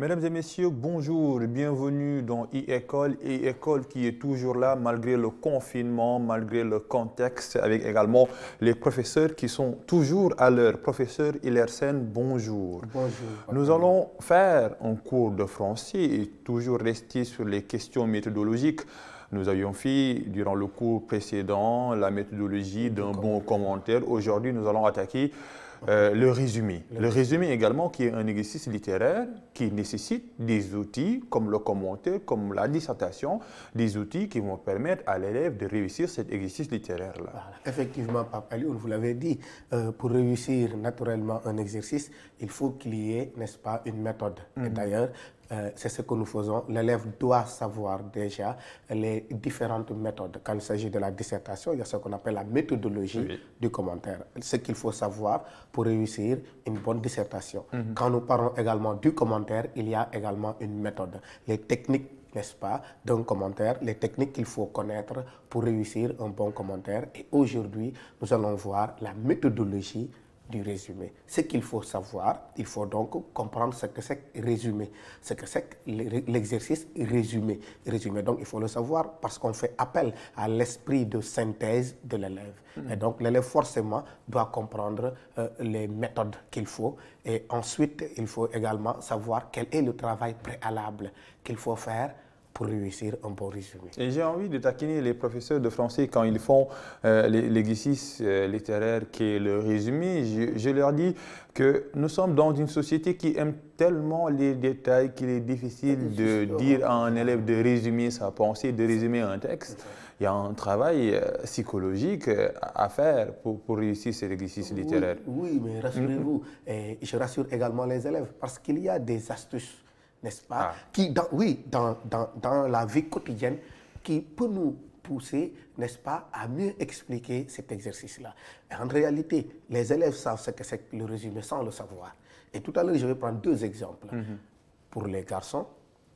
Mesdames et messieurs, bonjour, bienvenue dans e-école. E-école qui est toujours là malgré le confinement, malgré le contexte, avec également les professeurs qui sont toujours à l'heure. Professeur Hilaire-Sène, bonjour. Bonjour. Nous allons faire un cours de français et toujours rester sur les questions méthodologiques. Nous avions fait, durant le cours précédent, la méthodologie d'un bon commentaire. Aujourd'hui, nous allons attaquer le résumé. Le résumé également qui est un exercice littéraire qui nécessite des outils comme le commentaire, comme la dissertation, des outils qui vont permettre à l'élève de réussir cet exercice littéraire-là. Voilà. Effectivement, Pape Alioune, vous l'avez dit, pour réussir naturellement un exercice, il faut qu'il y ait, n'est-ce pas, une méthode. Et d'ailleurs, c'est ce que nous faisons. L'élève doit savoir déjà les différentes méthodes. Quand il s'agit de la dissertation, il y a ce qu'on appelle la méthodologie du commentaire. Ce qu'il faut savoir pour réussir une bonne dissertation. Quand nous parlons également du commentaire, il y a également une méthode. Les techniques, n'est-ce pas, d'un commentaire, les techniques qu'il faut connaître pour réussir un bon commentaire. Et aujourd'hui, nous allons voir la méthodologie du résumé. Ce qu'il faut savoir, il faut donc comprendre ce que c'est résumé, ce que c'est l'exercice résumé. Résumé, donc il faut le savoir parce qu'on fait appel à l'esprit de synthèse de l'élève. Et donc l'élève forcément doit comprendre les méthodes qu'il faut. Et ensuite, il faut également savoir quel est le travail préalable qu'il faut faire pour réussir un bon résumé. Et j'ai envie de taquiner les professeurs de français quand ils font l'exercice littéraire qui est le résumé. Je leur dis que nous sommes dans une société qui aime tellement les détails qu'il est difficile de dire à un élève de résumer sa pensée, de résumer un texte. Il y a un travail psychologique à faire pour réussir cet exercice littéraire. Oui, mais rassurez-vous, et je rassure également les élèves parce qu'il y a des astuces, n'est-ce pas, qui, dans la vie quotidienne, qui peut nous pousser, n'est-ce pas, à mieux expliquer cet exercice-là. En réalité, les élèves savent ce que c'est que le résumé sans le savoir. Et tout à l'heure, je vais prendre deux exemples pour les garçons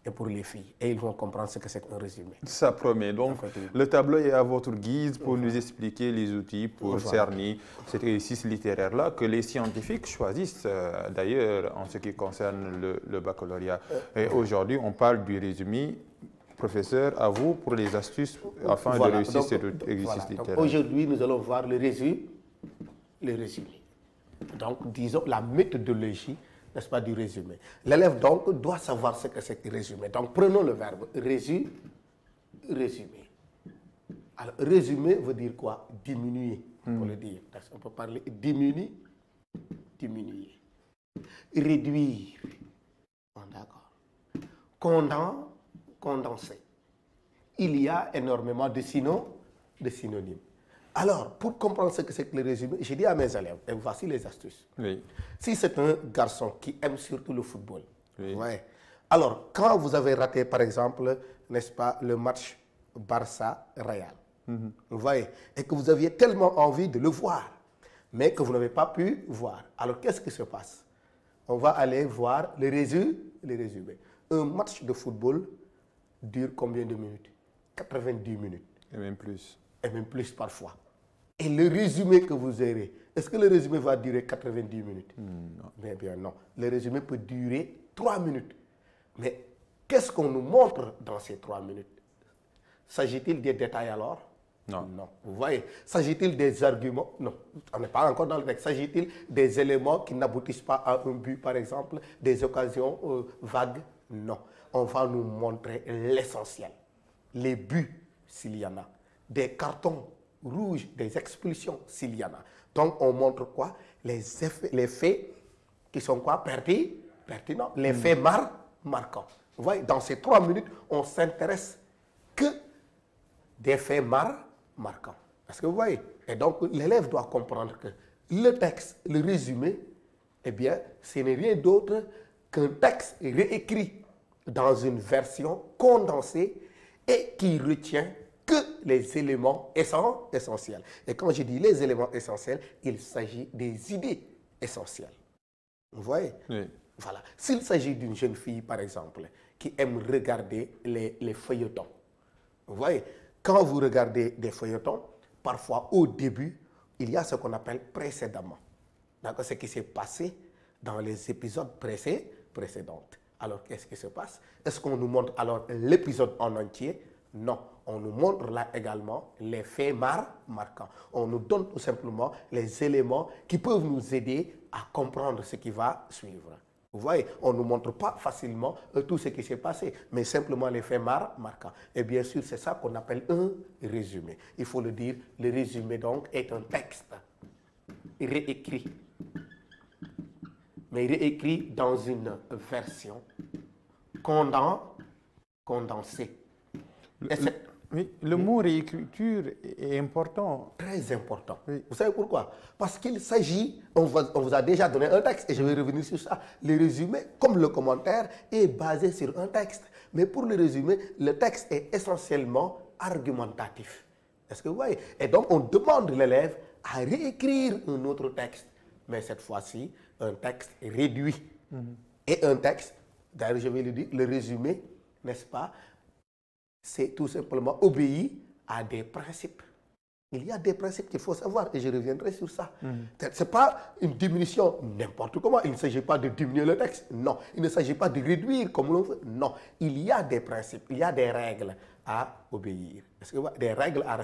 et pour les filles. Et ils vont comprendre ce que c'est qu'un résumé. Ça promet. Donc, le tableau est à votre guise pour nous expliquer les outils pour cerner cet exercice littéraire-là que les scientifiques choisissent d'ailleurs en ce qui concerne le baccalauréat. Et aujourd'hui, on parle du résumé. Professeur, à vous pour les astuces afin de réussir cet exercice littéraire. Aujourd'hui, nous allons voir le résumé. Donc, disons la méthodologie, n'est-ce pas, du résumé. L'élève, donc, doit savoir ce que c'est que résumé. Donc, prenons le verbe résumer. Alors, résumer veut dire quoi? Diminuer, pour le dire. On peut parler diminuer. Réduire. Bon, d'accord. Condenser. Il y a énormément de synonymes. Alors, pour comprendre ce que c'est que le résumé, j'ai dit à mes élèves, et voici les astuces. Si c'est un garçon qui aime surtout le football, alors quand vous avez raté, par exemple, n'est-ce pas, le match Barça-Real, vous voyez, et que vous aviez tellement envie de le voir, mais que vous n'avez pas pu voir, alors qu'est-ce qui se passe? On va aller voir le résumé. Un match de football dure combien de minutes? 90 minutes. Et même plus. Et même plus parfois. Et le résumé que vous aurez, est-ce que le résumé va durer 90 minutes? Non. Bien non. Le résumé peut durer 3 minutes. Mais qu'est-ce qu'on nous montre dans ces 3 minutes? S'agit-il des détails alors? Non. Non. Vous voyez, s'agit-il des arguments? Non. On n'est pas encore dans le texte. S'agit-il des éléments qui n'aboutissent pas à un but, par exemple, des occasions vagues? Non. On va nous montrer l'essentiel. Les buts, s'il y en a. Des cartons rouges, des expulsions, s'il y en a. Donc, on montre quoi? Les faits qui sont quoi? Pertinents. Les faits marquants. Vous voyez, dans ces 3 minutes, on s'intéresse que des faits marquants. Est-ce que vous voyez? Et donc, l'élève doit comprendre que le texte, le résumé, eh bien, ce n'est rien d'autre qu'un texte réécrit dans une version condensée et qui retient que les éléments essentiels. Et quand je dis les éléments essentiels, il s'agit des idées essentielles. Vous voyez? Oui. Voilà. S'il s'agit d'une jeune fille, par exemple, qui aime regarder les feuilletons, vous voyez, quand vous regardez des feuilletons, parfois au début, il y a ce qu'on appelle précédemment. D'accord? Ce qui s'est passé dans les épisodes précédents. Alors, qu'est-ce qui se passe? Est-ce qu'on nous montre alors l'épisode en entier? Non. On nous montre là également les faits marquants. On nous donne tout simplement les éléments qui peuvent nous aider à comprendre ce qui va suivre. Vous voyez, on ne nous montre pas facilement tout ce qui s'est passé, mais simplement les faits marquants. Et bien sûr, c'est ça qu'on appelle un résumé. Il faut le dire, le résumé donc est un texte réécrit, mais réécrit dans une version condensée. Oui, le mot réécriture est important. Très important. Oui. Vous savez pourquoi? Parce qu'il s'agit, on vous a déjà donné un texte et je vais revenir sur ça. Le résumé, comme le commentaire, est basé sur un texte. Mais pour le résumé, le texte est essentiellement argumentatif. Est-ce que vous voyez? Et donc, on demande l'élève à réécrire un autre texte. Mais cette fois-ci, un texte réduit. Et un texte, d'ailleurs, je vais le dire, le résumé, n'est-ce pas? C'est tout simplement obéir à des principes. Il y a des principes qu'il faut savoir et je reviendrai sur ça. Ce n'est pas une diminution n'importe comment. Il ne s'agit pas de diminuer le texte. Non. Il ne s'agit pas de réduire comme l'on veut. Non. Il y a des principes, il y a des règles à obéir. Des règles à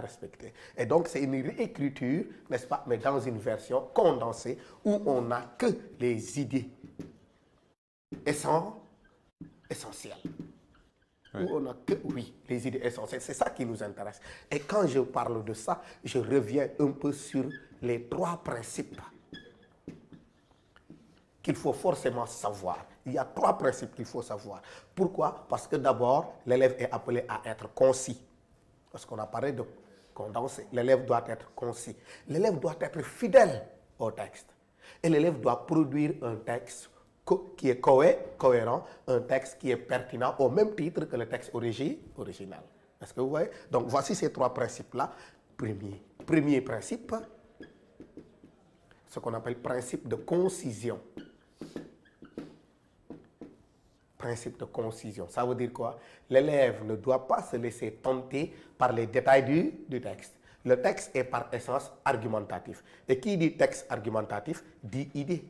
respecter. Et donc, c'est une réécriture, n'est-ce pas, mais dans une version condensée où on n'a que les idées essentielles. Oui. Où on n'a que, oui, les idées essentielles. C'est ça qui nous intéresse. Et quand je parle de ça, je reviens un peu sur les 3 principes qu'il faut forcément savoir. Il y a 3 principes qu'il faut savoir. Pourquoi? Parce que d'abord, l'élève est appelé à être concis. Parce qu'on a parlé de condensé. L'élève doit être concis. L'élève doit être fidèle au texte. Et l'élève doit produire un texte qui est cohérent, un texte qui est pertinent au même titre que le texte original. Est-ce que vous voyez? Donc, voici ces 3 principes-là. Premier principe, ce qu'on appelle principe de concision. Principe de concision. Ça veut dire quoi? L'élève ne doit pas se laisser tenter par les détails du texte. Le texte est par essence argumentatif. Et qui dit texte argumentatif dit idée,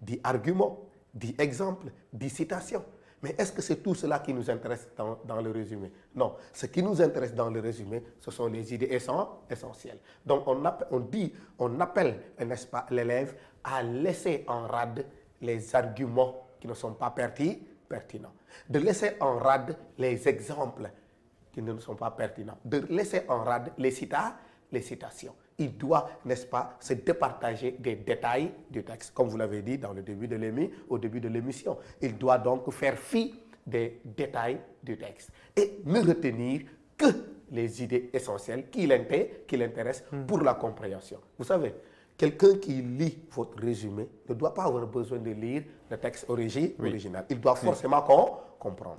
dit argument, dit exemple, dit citation. Mais est-ce que c'est tout cela qui nous intéresse dans le résumé? Non. Ce qui nous intéresse dans le résumé, ce sont les idées essentielles. Donc, on appelle, n'est-ce pas, l'élève à laisser en rade les arguments qui ne sont pas pertinents. De laisser en rade les exemples qui ne sont pas pertinents. De laisser en rade les citations. Il doit, n'est-ce pas, se départager des détails du texte, comme vous l'avez dit au début de l'émission. Il doit donc faire fi des détails du texte et ne retenir que les idées essentielles qui l'intéressent pour la compréhension. Vous savez, quelqu'un qui lit votre résumé ne doit pas avoir besoin de lire le texte original. Il doit forcément comprendre.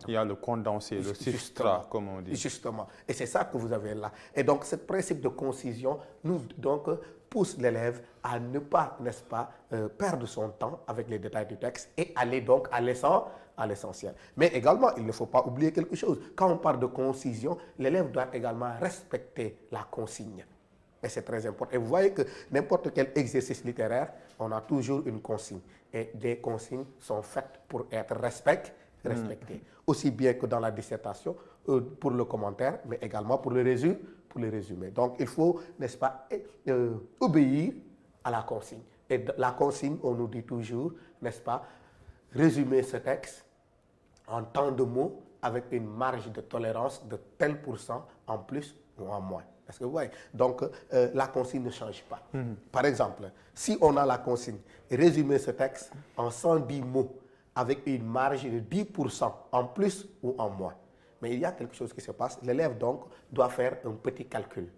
Il y a le condensé, le substrat, comme on dit. Justement. Et c'est ça que vous avez là. Et donc, ce principe de concision nous pousse l'élève à ne pas, n'est-ce pas, perdre son temps avec les détails du texte et aller donc à l'essentiel. Mais également, il ne faut pas oublier quelque chose. Quand on parle de concision, l'élève doit également respecter la consigne. Et c'est très important. Et vous voyez que n'importe quel exercice littéraire, on a toujours une consigne. Et des consignes sont faites pour être respectées. Aussi bien que dans la dissertation, pour le commentaire, mais également pour le résumé. Donc, il faut, n'est-ce pas, obéir à la consigne. Et la consigne, on nous dit toujours, n'est-ce pas, résumer ce texte en tant de mots avec une marge de tolérance de tel % en plus ou en moins. Est-ce que vous voyez? Donc, la consigne ne change pas. Par exemple, si on a la consigne, résumer ce texte en 110 mots avec une marge de 10% en plus ou en moins. Mais il y a quelque chose qui se passe. L'élève, donc, doit faire un petit calcul.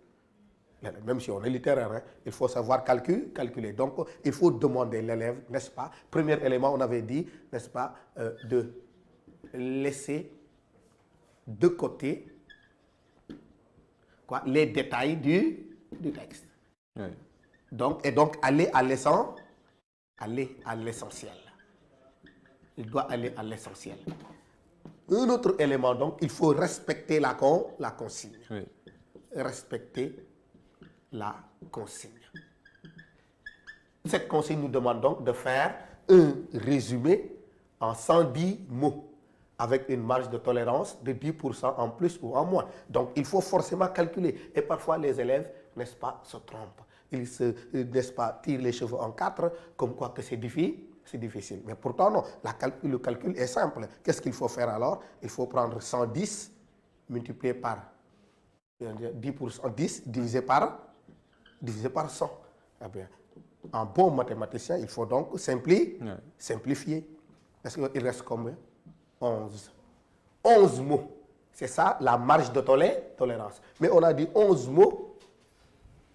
Même si on est littéraire, hein, il faut savoir calculer. Donc, il faut demander l'élève, n'est-ce pas? Premier élément, on avait dit, n'est-ce pas, de laisser de côté les détails du texte. Oui. Donc, aller à l'essentiel. Il doit aller à l'essentiel. Un autre élément, donc, il faut respecter la consigne. Oui. Respecter la consigne. Cette consigne nous demande donc de faire un résumé en 110 mots, avec une marge de tolérance de 10% en plus ou en moins. Donc, il faut forcément calculer. Et parfois, les élèves, n'est-ce pas, se trompent. Ils se, n'est-ce pas, tirent les cheveux en quatre, comme quoi que c'est difficile. Mais pourtant, non. Le calcul est simple. Qu'est-ce qu'il faut faire alors? Il faut prendre 110 multiplié par 10%, 10 divisé par 100. Eh bien, en bon mathématicien, il faut donc simplifier. Est-ce qu'il reste combien? 11. 11 mots. C'est ça la marge de tolérance. Mais on a dit 11 mots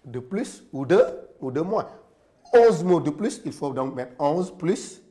de plus ou de moins. 11 mots de plus, il faut donc mettre 11 plus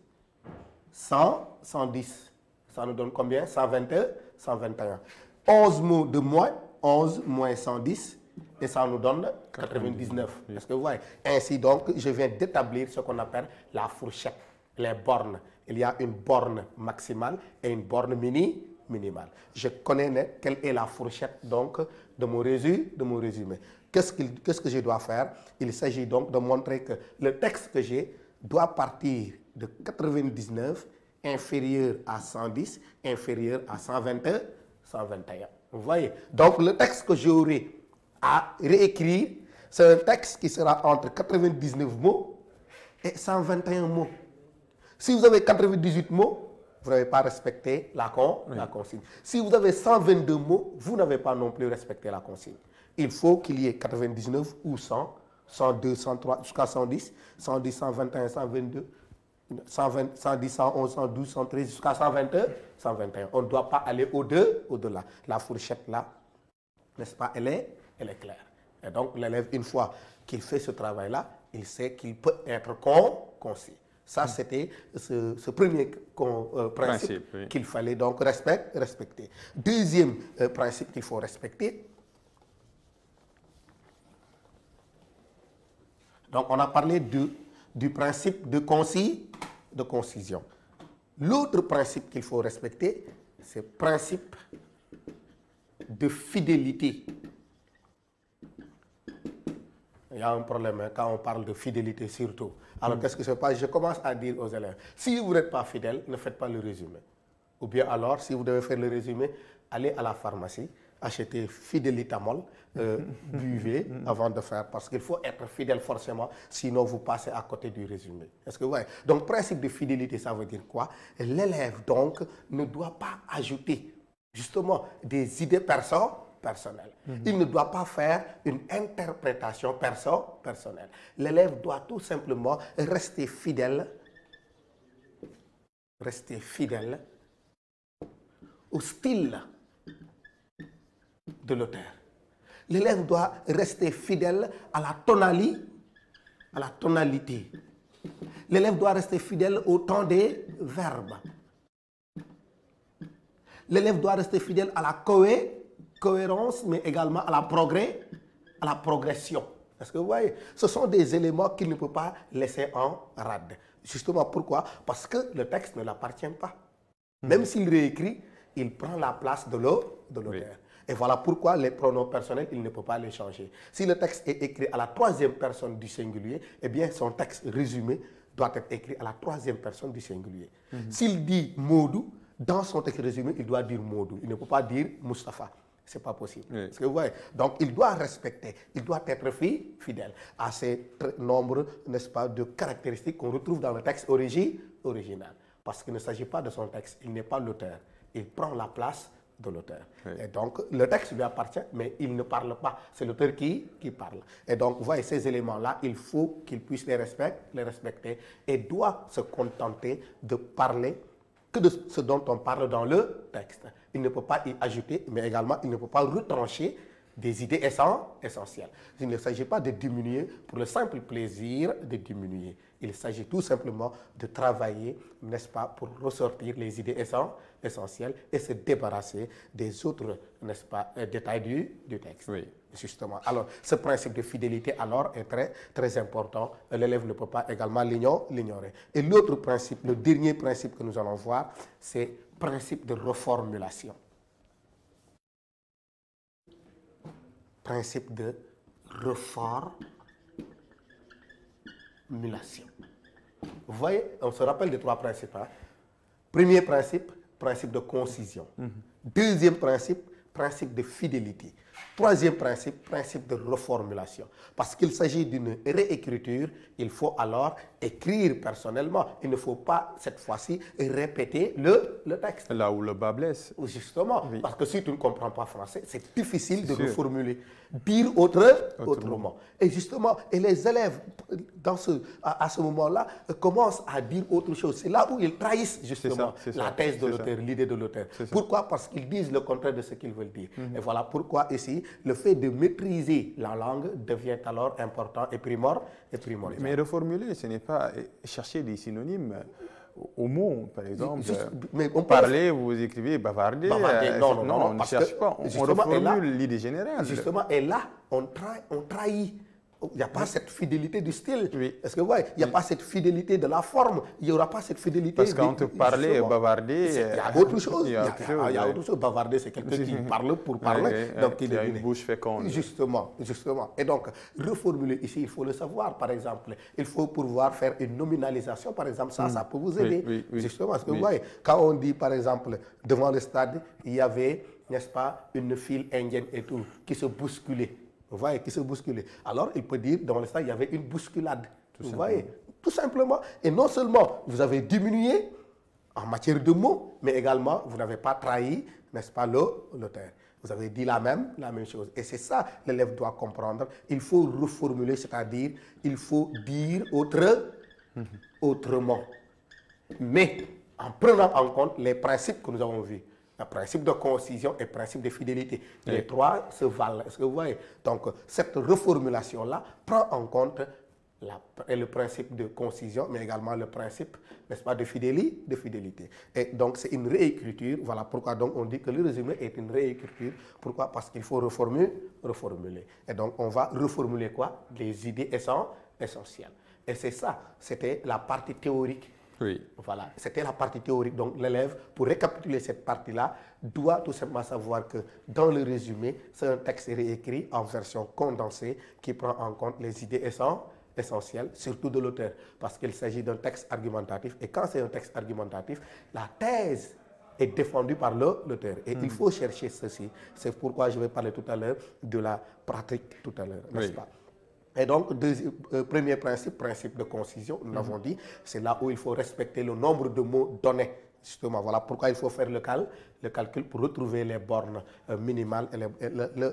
100, 110. Ça nous donne combien? 122, 121. 11 mots de moins, 11 moins 110, et ça nous donne 99. Oui. Est-ce que vous voyez? Ainsi donc, je viens d'établir ce qu'on appelle la fourchette, les bornes. Il y a une borne maximale et une borne minimale. Je connais quelle est la fourchette donc de mon résumé. Qu'est-ce que je dois faire? Il s'agit donc de montrer que le texte que j'ai doit partir de 99 inférieur à 110, inférieur à 121, 121. Vous voyez? Donc le texte que j'aurai à réécrire, c'est un texte qui sera entre 99 mots et 121 mots. Si vous avez 98 mots, vous n'avez pas respecté la consigne. Si vous avez 122 mots, vous n'avez pas non plus respecté la consigne. Il faut qu'il y ait 99 ou 100, 102, 103, jusqu'à 110, 110, 121, 122, 120, 110, 111, 112, 113, jusqu'à 122, 121. On ne doit pas aller au-delà. La fourchette là, n'est-ce pas, elle est claire. Et donc l'élève, une fois qu'il fait ce travail-là, il sait qu'il peut être concis. Ça, c'était ce premier principe qu'il fallait donc respecter. Deuxième principe qu'il faut respecter. Donc, on a parlé du principe de concision. L'autre principe qu'il faut respecter, c'est le principe de fidélité. Il y a un problème quand on parle de fidélité surtout. Alors, qu'est-ce que je passe? Je commence à dire aux élèves, si vous n'êtes pas fidèle, ne faites pas le résumé. Ou bien alors, si vous devez faire le résumé, allez à la pharmacie, achetez Fidélitamol, buvez avant de faire, parce qu'il faut être fidèle forcément, sinon vous passez à côté du résumé. Est-ce que vous voyez? Donc, principe de fidélité, ça veut dire quoi? L'élève, donc, ne doit pas ajouter, justement, des idées personnelles. Il ne doit pas faire une interprétation personnelle. L'élève doit tout simplement rester fidèle au style de l'auteur. L'élève doit rester fidèle à la tonalité. L'élève doit rester fidèle au temps des verbes. L'élève doit rester fidèle à la cohérence, mais également à la progression. Est-ce que vous voyez? Ce sont des éléments qu'il ne peut pas laisser en rade. Justement, pourquoi? Parce que le texte ne l'appartient pas. Même s'il réécrit, il prend la place de l'auteur. Oui. Et voilà pourquoi les pronoms personnels, il ne peut pas les changer. Si le texte est écrit à la troisième personne du singulier, eh bien, son texte résumé doit être écrit à la troisième personne du singulier. S'il dit Modou, dans son texte résumé, il doit dire Modou. Il ne peut pas dire Mustapha. Ce n'est pas possible. Oui. Est-ce que vous voyez? Donc, il doit respecter, il doit être fidèle à ces nombreux, n'est-ce pas, de caractéristiques qu'on retrouve dans le texte original. Parce qu'il ne s'agit pas de son texte, il n'est pas l'auteur. Il prend la place de l'auteur. Oui. Et donc, le texte lui appartient, mais il ne parle pas. C'est l'auteur qui parle. Et donc, vous voyez, ces éléments-là, il faut qu'il puisse les respecter et doit se contenter de parler que de ce dont on parle dans le texte. Il ne peut pas y ajouter, mais également, il ne peut pas retrancher des idées essentielles. Il ne s'agit pas de diminuer pour le simple plaisir de diminuer. Il s'agit tout simplement de travailler, n'est-ce pas, pour ressortir les idées essentielles et se débarrasser des autres, n'est-ce pas, détails du texte. Oui. Justement. Alors, ce principe de fidélité, alors, est très, très important. L'élève ne peut pas également l'ignorer. Et l'autre principe, le dernier principe que nous allons voir, c'est le principe de reformulation. Principe de reformulation. Vous voyez, on se rappelle des trois principes. Hein? Premier principe, principe de concision. Deuxième principe, principe de fidélité. Troisième principe, principe de reformulation. Parce qu'il s'agit d'une réécriture, il faut alors écrire personnellement. Il ne faut pas, cette fois-ci, répéter le texte. Là où le bas blesse. Justement, oui. Parce que si tu ne comprends pas français, c'est difficile de reformuler. Dire autrement. Et justement, et les élèves, à ce moment-là, commencent à dire autre chose. C'est là où ils trahissent justement la thèse de l'auteur, l'idée de l'auteur. Pourquoi? Parce qu'ils disent le contraire de ce qu'ils veulent dire. Et voilà pourquoi ici, le fait de maîtriser la langue devient alors important et primordial. Mais reformuler, ce n'est pas chercher des synonymes au mot, par exemple. Mais on parler, vous écrivez bavarder. Non, on ne cherche pas. On reformule l'idée générale. Justement, et là, on trahit. Il n'y a pas cette fidélité du style. Oui. Est-ce que vous voyez? Il n'y a pas cette fidélité de la forme. Il n'y aura pas cette fidélité. Parce qu'entre parler et bavarder, il y a autre chose. Il y a autre chose. Bavarder, c'est quelqu'un qui parle pour parler. Donc, il y a une bouche féconde. Justement. Et donc, reformuler ici, il faut le savoir, par exemple. Il faut pouvoir faire une nominalisation, par exemple. Ça peut vous aider. Justement. Parce que vous voyez, quand on dit, par exemple, devant le stade, il y avait, n'est-ce pas, une file indienne et tout, qui se bousculait. Vous voyez, qui se bousculait. Alors, il peut dire, dans le stade, il y avait une bousculade. Vous voyez, tout simplement. Et non seulement vous avez diminué en matière de mots, mais également, vous n'avez pas trahi, n'est-ce pas, l'auteur. Vous avez dit la même chose. Et c'est ça, l'élève doit comprendre. Il faut reformuler, c'est-à-dire, il faut dire autrement. Mais en prenant en compte les principes que nous avons vus. Le principe de concision et le principe de fidélité. Les trois se valent. Est-ce que vous voyez? Donc, cette reformulation-là prend en compte le principe de concision, mais également le principe, n'est-ce pas, de fidélité. Et donc, c'est une réécriture. Voilà pourquoi donc on dit que le résumé est une réécriture. Pourquoi? Parce qu'il faut reformuler. Et donc, on va reformuler quoi? Les idées essentielles. Et c'est ça, c'était la partie théorique. Oui. Voilà, c'était la partie théorique. Donc l'élève, pour récapituler cette partie-là, doit tout simplement savoir que dans le résumé, c'est un texte réécrit en version condensée qui prend en compte les idées essentielles, surtout de l'auteur, parce qu'il s'agit d'un texte argumentatif. Et quand c'est un texte argumentatif, la thèse est défendue par l'auteur. Et il faut chercher ceci. C'est pourquoi je vais parler tout à l'heure de la pratique tout à l'heure, n'est-ce pas? Et donc, premier principe, principe de concision, nous l'avons dit, c'est là où il faut respecter le nombre de mots donnés. Justement, voilà pourquoi il faut faire le calcul pour retrouver les bornes minimales,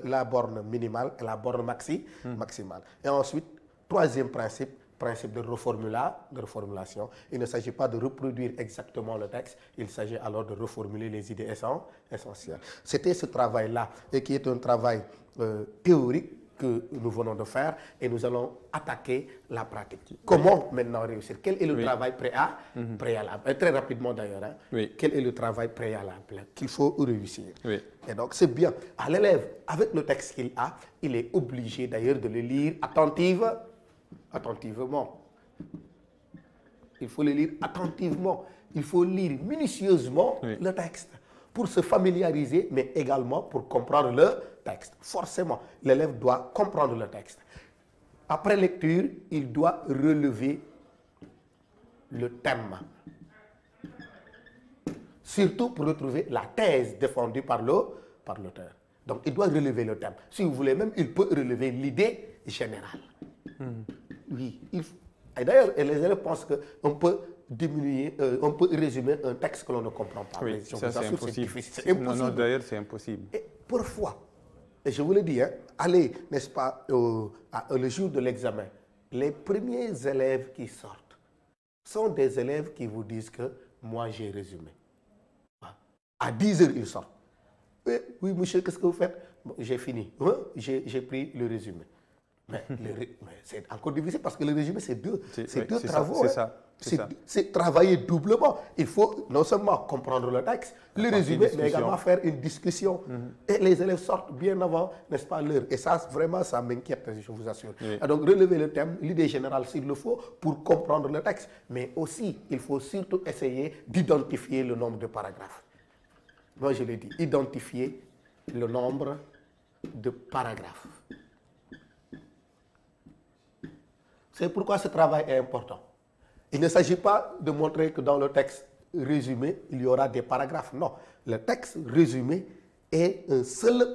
la borne minimale et la borne maximale. Et ensuite, troisième principe, principe de reformulation. Il ne s'agit pas de reproduire exactement le texte, il s'agit alors de reformuler les idées essentielles. C'était ce travail-là, et qui est un travail théorique, que nous venons de faire, et nous allons attaquer la pratique. Comment maintenant réussir? Quel est le travail préalable? Très rapidement d'ailleurs. Quel est le travail préalable qu'il faut réussir? Et donc c'est bien. À l'élève, avec le texte qu'il a, il est obligé d'ailleurs de le lire attentivement. Il faut le lire attentivement. Il faut lire minutieusement le texte pour se familiariser, mais également pour comprendre le texte. Forcément, l'élève doit comprendre le texte. Après lecture, il doit relever le thème. Surtout pour retrouver la thèse défendue par l'auteur. Donc, il doit relever le thème. Si vous voulez même, il peut relever l'idée générale. Oui. Et d'ailleurs, les élèves pensent qu'on peut diminuer, on peut résumer un texte que l'on ne comprend pas. Oui, ça c'est impossible. C'est impossible. Non, d'ailleurs, c'est impossible. Et parfois, et je vous le dis, allez, n'est-ce pas, le jour de l'examen, les premiers élèves qui sortent sont des élèves qui vous disent que moi j'ai résumé. À 10 heures, ils sortent. Oui, monsieur, qu'est-ce que vous faites? J'ai fini. J'ai pris le résumé. Mais c'est encore difficile parce que le résumé, c'est deux travaux. C'est travailler doublement. Il faut non seulement comprendre le texte, le résumé, mais également faire une discussion. Et les élèves sortent bien avant, n'est-ce pas, l'heure. Et ça, vraiment, ça m'inquiète, je vous assure. Et donc, relever le thème, l'idée générale, s'il le faut, pour comprendre le texte. Mais aussi, il faut surtout essayer d'identifier le nombre de paragraphes. Moi, je l'ai dit, identifier le nombre de paragraphes. C'est pourquoi ce travail est important. Il ne s'agit pas de montrer que dans le texte, résumé, il y aura des paragraphes. Non, le texte résumé est un seul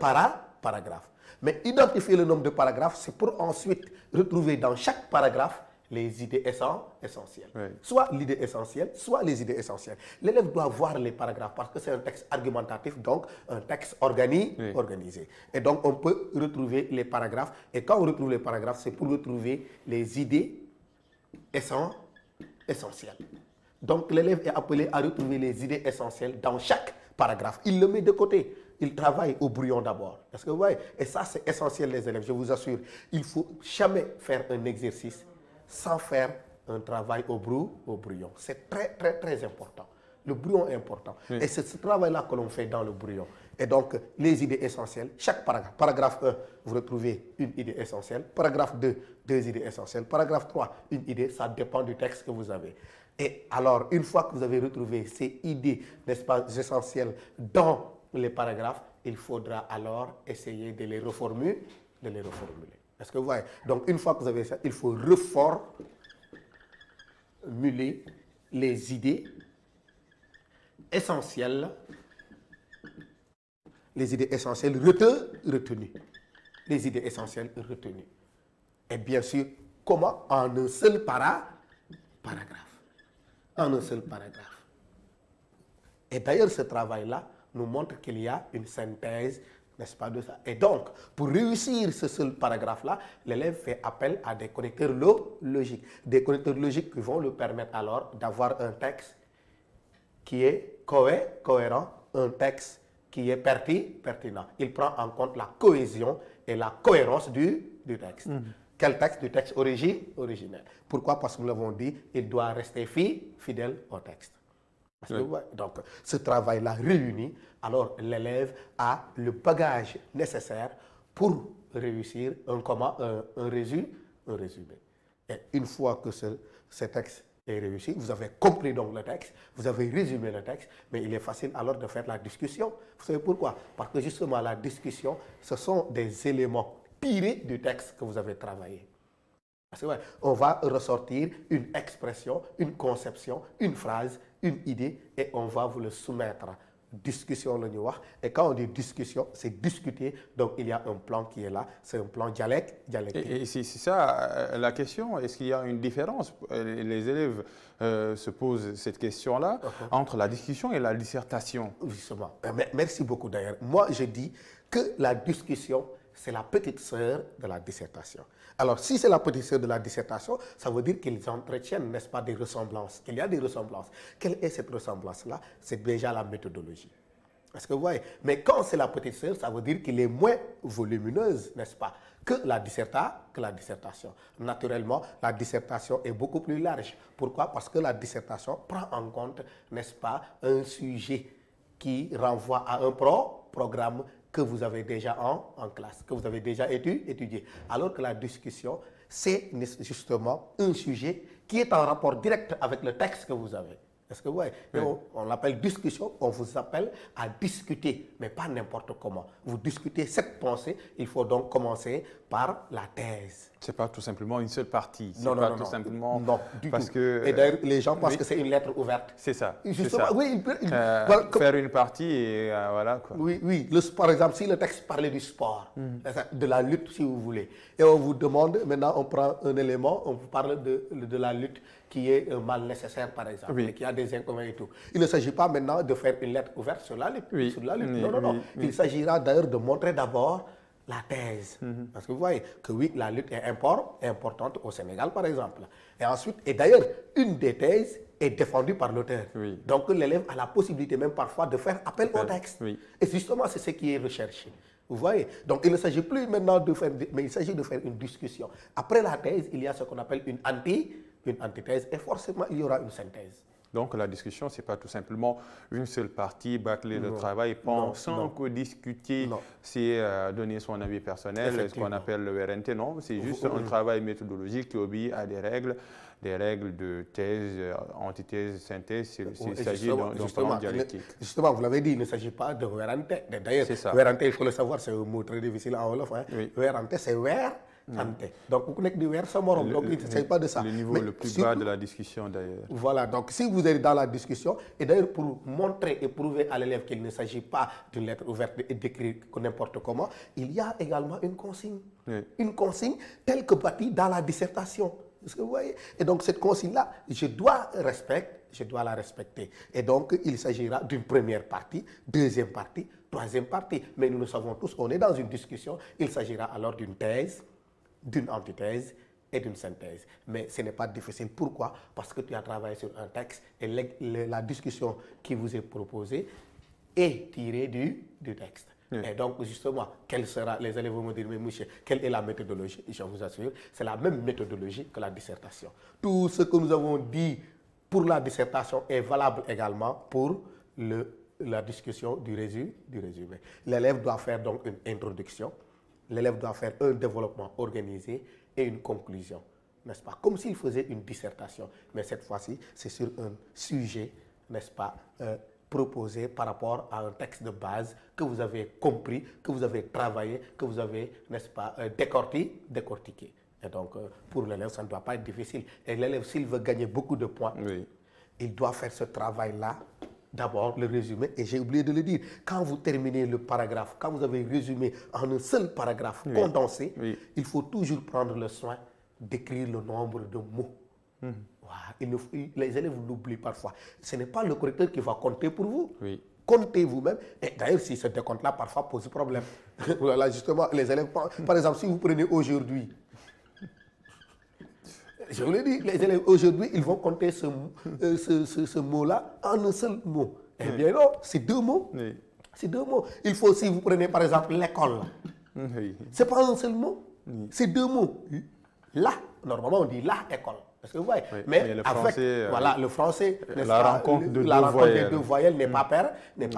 paragraphe. Mais identifier le nombre de paragraphes, c'est pour ensuite retrouver dans chaque paragraphe les idées essentielles. Oui. Soit l'idée essentielle, soit les idées essentielles. L'élève doit voir les paragraphes parce que c'est un texte argumentatif, donc un texte organisé. Et donc, on peut retrouver les paragraphes. Et quand on retrouve les paragraphes, c'est pour retrouver les idées essentielles. Donc, l'élève est appelé à retrouver les idées essentielles dans chaque paragraphe. Il le met de côté. Il travaille au brouillon d'abord. Parce que vous voyez, et ça, c'est essentiel, les élèves, je vous assure. Il ne faut jamais faire un exercice sans faire un travail au brouillon. C'est très, très, très important. Le brouillon est important. Oui. Et c'est ce travail-là que l'on fait dans le brouillon. Et donc, les idées essentielles, chaque paragraphe. Paragraphe 1, vous retrouvez une idée essentielle. Paragraphe 2, deux idées essentielles. Paragraphe 3, une idée. Ça dépend du texte que vous avez. Et alors, une fois que vous avez retrouvé ces idées, n'est-ce pas, essentielles dans les paragraphes, il faudra alors essayer de les reformuler. Est-ce que vous voyez? Donc, une fois que vous avez ça, il faut reformuler les idées essentielles, retenues. Les idées essentielles retenues. Et bien sûr, comment? En un seul paragraphe. En un seul paragraphe. Et d'ailleurs, ce travail-là nous montre qu'il y a une synthèse, n'est-ce pas, de ça. Et donc, pour réussir ce seul paragraphe-là, l'élève fait appel à des connecteurs logiques. Des connecteurs logiques qui vont lui permettre alors d'avoir un texte qui est cohérent, un texte qui est pertinent. Il prend en compte la cohésion et la cohérence du texte. Quel texte? Du texte originel. Pourquoi? Parce que nous l'avons dit, il doit rester fidèle au texte. Parce que, donc, ce travail-là réuni, alors l'élève a le bagage nécessaire pour réussir un résumé. Et une fois que ce texte est réussi, vous avez compris donc le texte, vous avez résumé le texte, mais il est facile alors de faire la discussion. Vous savez pourquoi? Parce que justement, la discussion, ce sont des éléments tirés du texte que vous avez travaillé. Parce que, on va ressortir une expression, une conception, une phrase, une idée, et on va vous le soumettre. Discussion, le noir. Et quand on dit discussion, c'est discuter. Donc, il y a un plan qui est là. C'est un plan dialectique. Et c'est ça la question. Est-ce qu'il y a une différence? Les élèves se posent cette question-là entre la discussion et la dissertation. Justement. Merci beaucoup d'ailleurs. Moi, je dis que la discussion, c'est la petite sœur de la dissertation. Alors, si c'est la petite sœur de la dissertation, ça veut dire qu'ils entretiennent, n'est-ce pas, des ressemblances, qu'il y a des ressemblances. Quelle est cette ressemblance-là? C'est déjà la méthodologie. Est-ce que vous voyez? Mais quand c'est la petite sœur, ça veut dire qu'il est moins volumineuse, n'est-ce pas, que la dissertation. Naturellement, la dissertation est beaucoup plus large. Pourquoi? Parce que la dissertation prend en compte, n'est-ce pas, un sujet qui renvoie à un programme que vous avez déjà en classe, que vous avez déjà étudié. Alors que la discussion, c'est justement un sujet qui est en rapport direct avec le texte que vous avez. Est-ce que vous voyez? Oui. On l'appelle discussion, on vous appelle à discuter, mais pas n'importe comment. Vous discutez cette pensée, il faut donc commencer par la thèse. Ce n'est pas tout simplement une seule partie. Non, simplement non, du parce tout. Que, et d'ailleurs, les gens pensent que c'est une lettre ouverte. C'est ça. Justement, ça. Oui, faire une partie et voilà quoi. Oui. Par exemple, si le texte parlait du sport, de la lutte si vous voulez, et on vous demande, maintenant on prend un élément, on vous parle de la lutte qui est un mal nécessaire par exemple, et qui a des inconvénients et tout. Il ne s'agit pas maintenant de faire une lettre ouverte sur la lutte. Non. Il s'agira d'ailleurs de montrer d'abord la thèse. Parce que vous voyez que oui, la lutte est importante au Sénégal, par exemple. Et ensuite, et d'ailleurs, une des thèses est défendue par l'auteur. Donc, l'élève a la possibilité même parfois de faire appel au texte. Et justement, c'est ce qui est recherché. Vous voyez? Donc, il ne s'agit plus maintenant de faire, mais il s'agit de faire une discussion. Après la thèse, il y a ce qu'on appelle une antithèse, et forcément, il y aura une synthèse. Donc la discussion, ce n'est pas tout simplement une seule partie, bâcler le travail, pensant que discuter, c'est donner son avis personnel, ce qu'on appelle le RNT. Non, c'est juste un travail méthodologique qui obéit à des règles de thèse, antithèse, synthèse. Il s'agit d'un plan dialectique. Justement, vous l'avez dit, il ne s'agit pas de RNT. D'ailleurs, RNT, il faut le savoir, c'est un mot très difficile en Wolof. RNT, c'est santé. Donc, vous connaissez du verre, ça morom. Donc, il ne s'agit pas de ça. Le niveau le plus bas de la discussion, d'ailleurs. Voilà. Donc, si vous êtes dans la discussion, et d'ailleurs, pour montrer et prouver à l'élève qu'il ne s'agit pas d'une lettre ouverte et d'écrire n'importe comment, il y a également une consigne. Oui. Une consigne telle que bâtie dans la dissertation. Est-ce que vous voyez? Et donc, cette consigne-là, je dois la respecter. Et donc, il s'agira d'une première partie, deuxième partie, troisième partie. Mais nous le savons tous, on est dans une discussion. Il s'agira alors d'une thèse, d'une antithèse et d'une synthèse. Mais ce n'est pas difficile. Pourquoi? Parce que tu as travaillé sur un texte et la discussion qui vous est proposée est tirée du texte. Oui. Et donc, justement, les élèves vont me dire, mais monsieur, quelle est la méthodologie? Je vous assure, c'est la même méthodologie que la dissertation. Tout ce que nous avons dit pour la dissertation est valable également pour la discussion du résumé. L'élève doit faire donc une introduction, l'élève doit faire un développement organisé et une conclusion, n'est-ce pas? Comme s'il faisait une dissertation, mais cette fois-ci, c'est sur un sujet, n'est-ce pas, proposé par rapport à un texte de base que vous avez compris, que vous avez travaillé, que vous avez, n'est-ce pas, décortiqué. Et donc, pour l'élève, ça ne doit pas être difficile. Et l'élève, s'il veut gagner beaucoup de points, oui, il doit faire ce travail-là. D'abord, le résumé, et j'ai oublié de le dire, quand vous terminez le paragraphe, quand vous avez résumé en un seul paragraphe condensé, il faut toujours prendre le soin d'écrire le nombre de mots. Les élèves l'oublient parfois. Ce n'est pas le correcteur qui va compter pour vous. Oui. Comptez vous-même. Et d'ailleurs, si ce décompte-là, parfois, pose problème. Voilà, justement, les élèves, par exemple, si vous prenez aujourd'hui, je vous l'ai dit, les élèves aujourd'hui, ils vont compter ce mot-là en un seul mot. Eh bien non, c'est deux mots. Oui. C'est deux mots. Il faut, si vous prenez par exemple l'école, oui, ce n'est pas un seul mot, oui, c'est deux mots. Là, normalement on dit la école. Parce que vous voyez, oui, mais le français, voilà, le français, la rencontre de deux voyelles n'est pas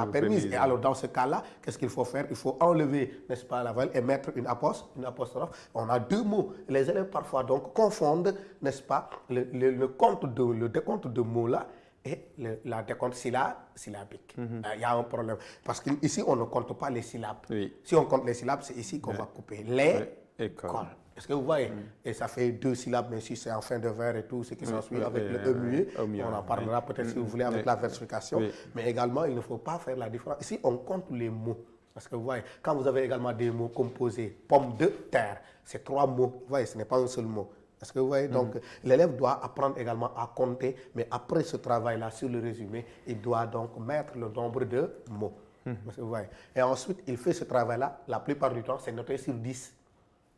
permise. Et alors dans ce cas-là, qu'est-ce qu'il faut faire? Il faut enlever, n'est-ce pas, la voyelle et mettre une apostrophe. On a deux mots. Les élèves parfois donc confondent, n'est-ce pas, le décompte de mots là et la décompte syllabique. Il y a un problème. Parce qu'ici, on ne compte pas les syllabes. Oui. Si on compte les syllabes, c'est ici qu'on va couper. L'école. Est-ce que vous voyez? Et ça fait deux syllabes, mais si c'est en fin de vers et tout ce qui s'ensuit avec le E muet, on en parlera peut-être si vous voulez avec la versification. Oui. Mais également, il ne faut pas faire la différence. Ici, on compte les mots. Parce que vous voyez, quand vous avez également des mots composés, pomme de terre, c'est trois mots. Vous voyez, ce n'est pas un seul mot. Est-ce que vous voyez? Donc, l'élève doit apprendre également à compter, mais après ce travail-là sur le résumé, il doit donc mettre le nombre de mots. Parce que vous voyez. Et ensuite, il fait ce travail-là, la plupart du temps, c'est noté sur 10.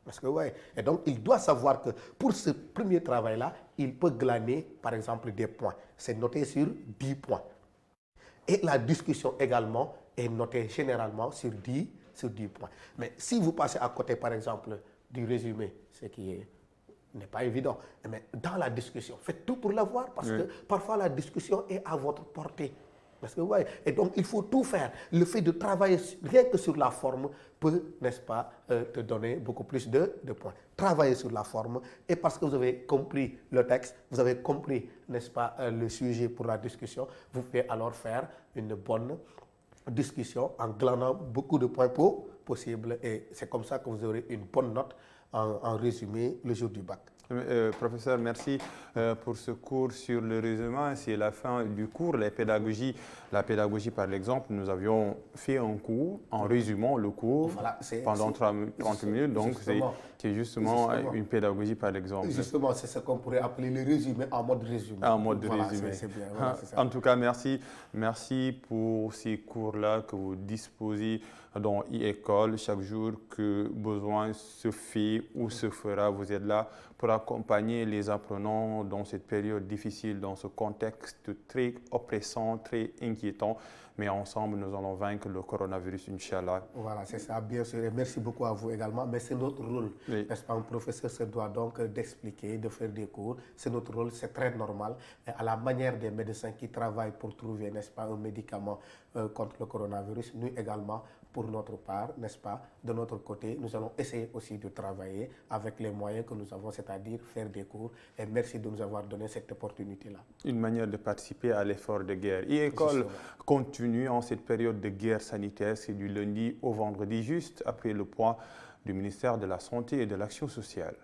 Parce que, ouais. Et donc, il doit savoir que pour ce premier travail-là, il peut glaner, par exemple, des points. C'est noté sur 10 points. Et la discussion également est notée généralement sur 10 points. Mais si vous passez à côté, par exemple, du résumé, ce qui n'est pas évident, mais dans la discussion, faites tout pour l'avoir parce que parfois la discussion est à votre portée. Parce que, ouais, et donc, il faut tout faire. Le fait de travailler rien que sur la forme peut, n'est-ce pas, te donner beaucoup plus de points. Travailler sur la forme, et parce que vous avez compris le texte, vous avez compris, n'est-ce pas, le sujet pour la discussion, vous pouvez alors faire une bonne discussion en glanant beaucoup de points possibles. Et c'est comme ça que vous aurez une bonne note en résumé le jour du bac. Professeur, merci pour ce cours sur le résumé. C'est la fin du cours. La pédagogie, par exemple, nous avions fait un cours en résumant le cours pendant 30 minutes. Donc, c'est justement une pédagogie par exemple. Justement, c'est ce qu'on pourrait appeler le résumé en mode résumé. En mode résumé. C'est bien. Voilà, c'est ça. En tout cas, merci. Merci pour ces cours-là que vous disposez dans e-école chaque jour que besoin se fait ou se fera. Vous êtes là pour accompagner les apprenants dans cette période difficile, dans ce contexte très oppressant, très inquiétant. Mais ensemble, nous allons vaincre le coronavirus, Inch'Allah. Voilà, c'est ça, bien sûr. Et merci beaucoup à vous également. Mais c'est notre rôle. Oui. N'est-ce pas? Un professeur se doit donc d'expliquer, de faire des cours. C'est notre rôle, c'est très normal. Et à la manière des médecins qui travaillent pour trouver, n'est-ce pas, un médicament contre le coronavirus, nous également, pour notre part, n'est-ce pas, de notre côté, nous allons essayer aussi de travailler avec les moyens que nous avons, c'est-à-dire faire des cours. Et merci de nous avoir donné cette opportunité-là. Une manière de participer à l'effort de guerre. E-école continue en cette période de guerre sanitaire, c'est du lundi au vendredi, juste après le point du ministère de la Santé et de l'Action sociale.